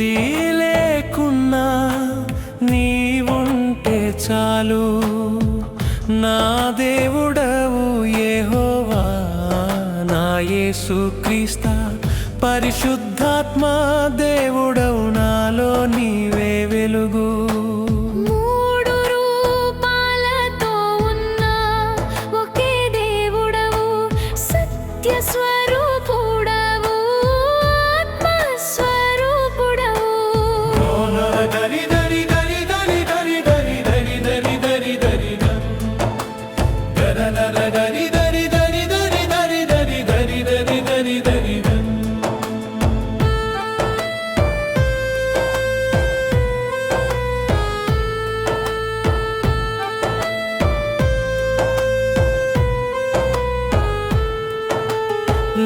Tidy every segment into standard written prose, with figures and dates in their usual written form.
ఏది లేకున్నా నీవుంటే చాలు. నా దేవుడవు యెహోవా, నా యేసుక్రీస్తు పరిశుద్ధాత్మ దేవుడవు, నాలో నీవే వెలుగు. మూడు రూపాలతో ఉన్న ఒకే దేవుడవు, సత్య స్వరూపుడవు, ఆత్మ స్వరూపుడవు.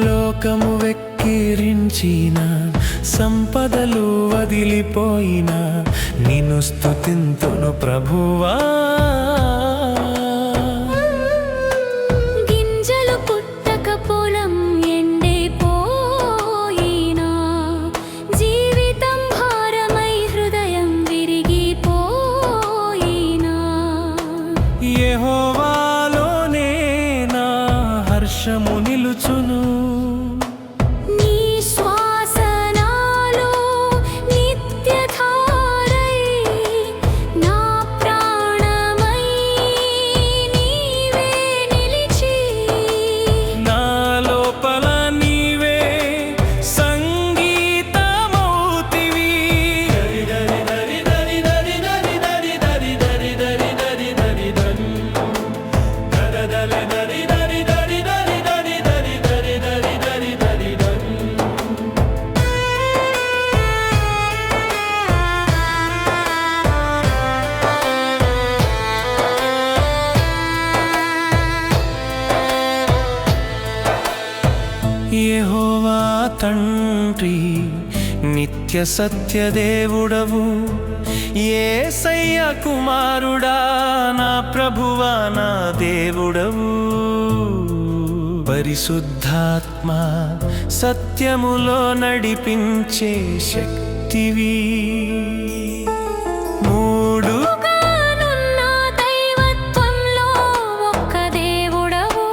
లోకము వెక్కిరించిన సంపదలు వదిలిపోయిన నిన్ను స్తుతింతును ప్రభువా. గింజలు పుట్టక పొలం ఎండిపోయినా, జీవితం భారమై హృదయం విరిగిపోయినా, యెహోవాలోనే నా హర్షము నిలుచును. నీ శ్వాస నాలో నిత్యధారై, నా ప్రాణమై నీవే నిలిచి, నా లోపల నీవే సంగీతమౌతివి. యెహోవా తండ్రి నిత్య సత్య దేవుడవు, యేసయ్య కుమారుడా నా ప్రభువా నా దేవుడవు. పరిశుద్ధాత్మ సత్యములో నడిపించే శక్తివి. మూడు గానున్న దైవత్వంలో ఒక్క దేవుడవు,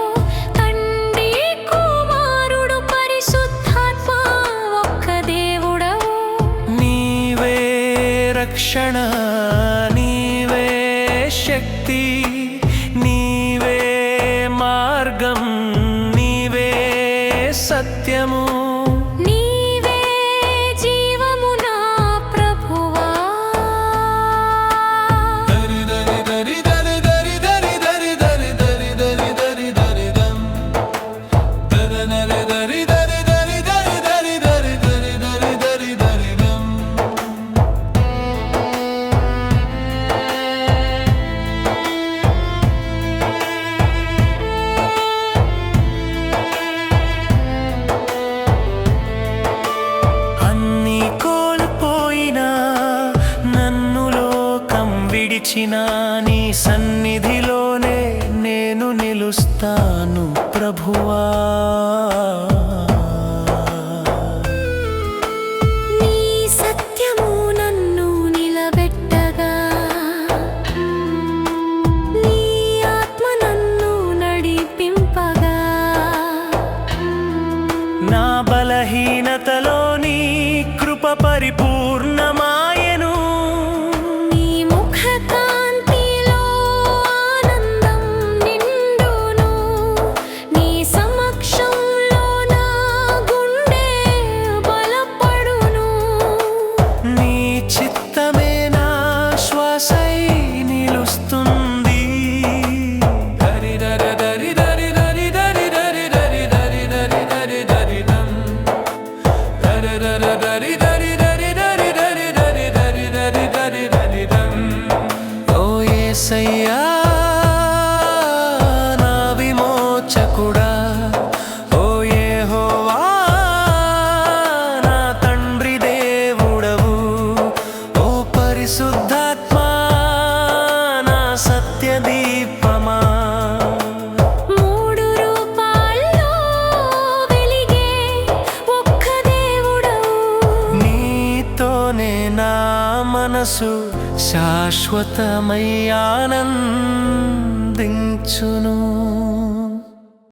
తండ్రి కుమారుడు పరిశుద్ధాత్మ ఒక్క దేవుడవు. నీవే రక్షణ, నీవే శక్తి, నీవే మార్గం, నీవే సత్యము, నీవే జీవము నా ప్రభువా. అన్నీ కోల్పోయినా నన్ను లోకం విడిచిన నీ సన్నిధిలోనే నేను నిలుస్తాను ప్రభువా. నీ సత్యము నన్ను నిలబెట్టగా, నీ ఆత్మ నన్ను నడిపింపగా, నా బలహీనతలో నీ కృప పరిపూర్ణమాయెను. నీ ముఖ కాంతిలో ఆనందం నిండును, నీ సమక్షంలో నా గుండె బలపడును. నీ చిత్తమే నా శ్వాసై నిలుస్తుంది. ఓ యేసయ్యా నా విమోచకుడా, ఓ యెహోవా నా తండ్రి దేవుడవు, ఓ పరిశుద్ధాత్మ నా సత్య దీపమా. మూడు రూపాల్లో వెలిగే ఒక్క దేవుడవు, నీతో నీలోనే నా మనసు శాశ్వతమై ఆనందించును.